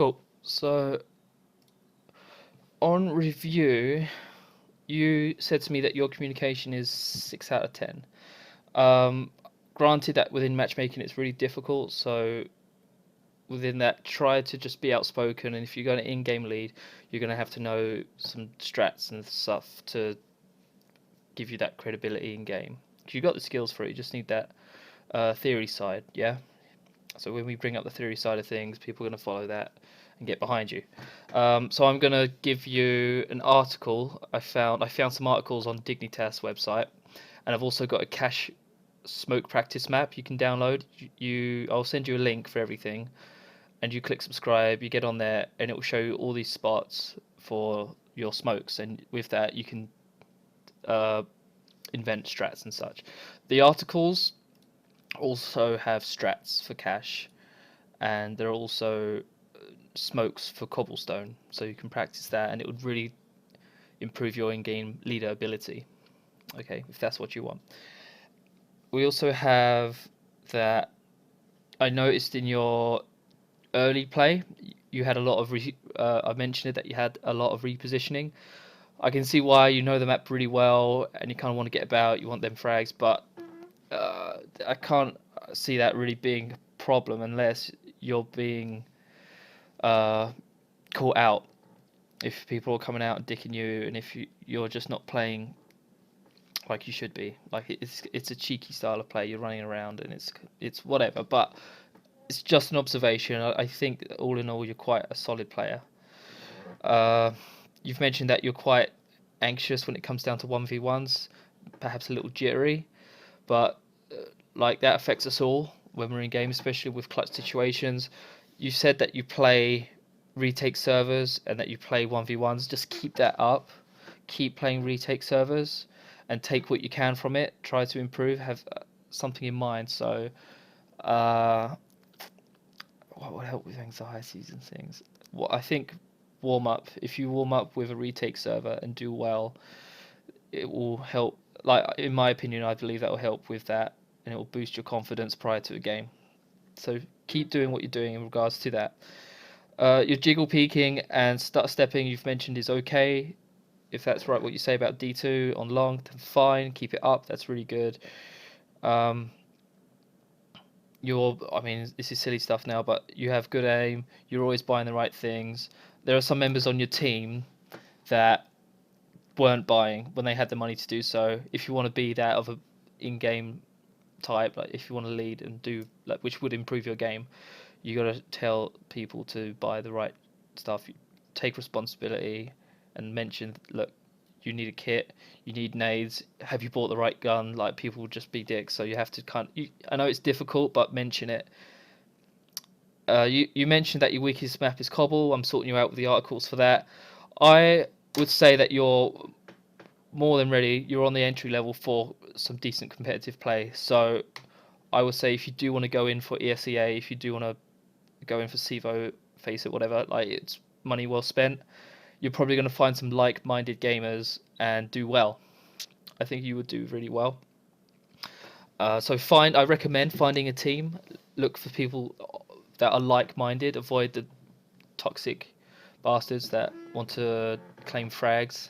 Cool. So on review, you said to me that your communication is 6 out of 10. Um, Granted that within matchmaking it's really difficult, so within that, try to just be outspoken. And if you're going to in-game lead, you're going to have to know some strats and stuff to give you that credibility in game. You've got the skills for it. You just need that theory side, yeah. So when we bring up the theory side of things, people are going to follow that and get behind you. So I'm going to give you an article I found. I found some articles on Dignitas website, and I've also got a cache smoke practice map you can download. I'll send you a link for everything, and you click subscribe. You get on there, and it will show you all these spots for your smokes, and with that you can uh, invent strats and such. The articles also have strats for cache, and there are also smokes for cobblestone, so you can practice that, and it would really improve your in-game leader ability. Okay, if that's what you want. We also have that I noticed in your early play, you had a lot of I mentioned it that you had a lot of repositioning. I can see why you know the map really well, and you kind of want to get about. You want them frags, but I can't see that really being a problem unless you're being uh, caught out. If people are coming out and dicking you, and if you're just not playing like you should be, like it's a cheeky style of play. You're running around, and it's whatever. But it's just an observation. I think all in all, you're quite a solid player. Uh, you've mentioned that you're quite anxious when it comes down to 1v1s, perhaps a little jittery, but like that affects us all when we're in game, especially with clutch situations. You said that you play retake servers and that you play 1v1s. Just keep that up. Keep playing retake servers and take what you can from it. Try to improve. Have something in mind. So, uh, what would help with anxieties and things? What I think warm up. If you warm up with a retake server and do well, it will help. Like in my opinion, I believe that will help with that, and it will boost your confidence prior to a game. So keep doing what you're doing in regards to that. Your jiggle peeking and start stepping you've mentioned is okay. If that's right, what you say about D2 on long, then fine. Keep it up. That's really good. Um, I mean, this is silly stuff now, but you have good aim. You're always buying the right things. There are some members on your team that weren't buying when they had the money to do so. If you want to be that of a in-game type, like if you want to lead and do like which would improve your game, you got to tell people to buy the right stuff. Take responsibility and mention, look, you need a kit, you need nades. Have you bought the right gun? Like people will just be dicks, so you have to I know it's difficult, but mention it. You mentioned that your weakest map is Cobble. I'm sorting you out with the articles for that. I would say that you're more than ready. You're on the entry level for some decent competitive play. So I would say if you do want to go in for ESEA, if you do want to go in for Civo, Face It, whatever, like it's money well spent. You're probably going to find some like-minded gamers and do well. I think you would do really well. I recommend finding a team. Look for people that are like-minded. Avoid the toxic bastards that want to claim frags.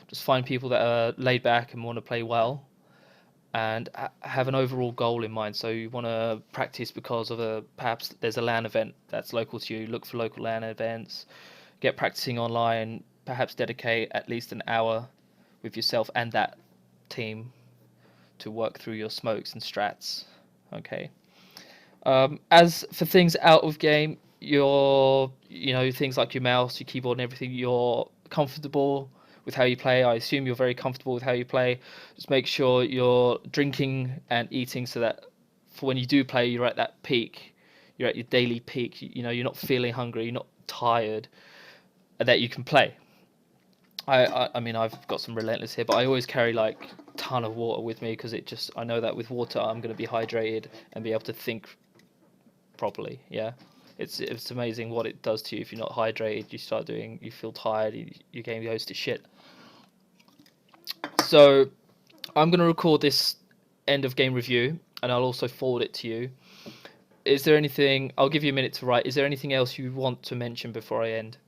Just find people that are laid back and want to play well, and have an overall goal in mind. So you want to practice because of perhaps there's a LAN event that's local to you. Look for local LAN events. Get practicing online. Perhaps dedicate at least an hour with yourself and that team to work through your smokes and strats. Okay. As for things out of game, things like your mouse, your keyboard, and everything, you're comfortable with how you play. I assume you're very comfortable with how you play. Just make sure you're drinking and eating so that for when you do play, you're at that peak. You're at your daily peak. You're not feeling hungry. You're not tired, and that you can play. I mean, I've got some relentless here, but I always carry like a ton of water with me because I know that with water I'm going to be hydrated and be able to think properly. Yeah, it's amazing what it does to you if you're not hydrated. You feel tired. Your game goes to shit. So I'm gonna record this end of game review, and I'll also forward it to you. is there anything? I'll give you a minute to write. Is there anything else you want to mention before I end?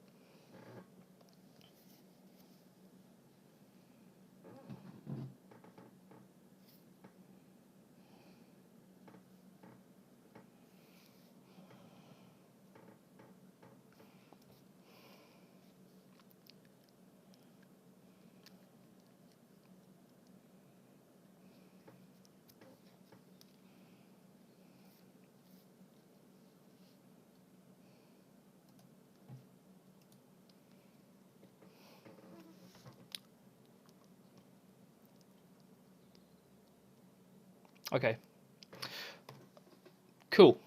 Okay. Cool.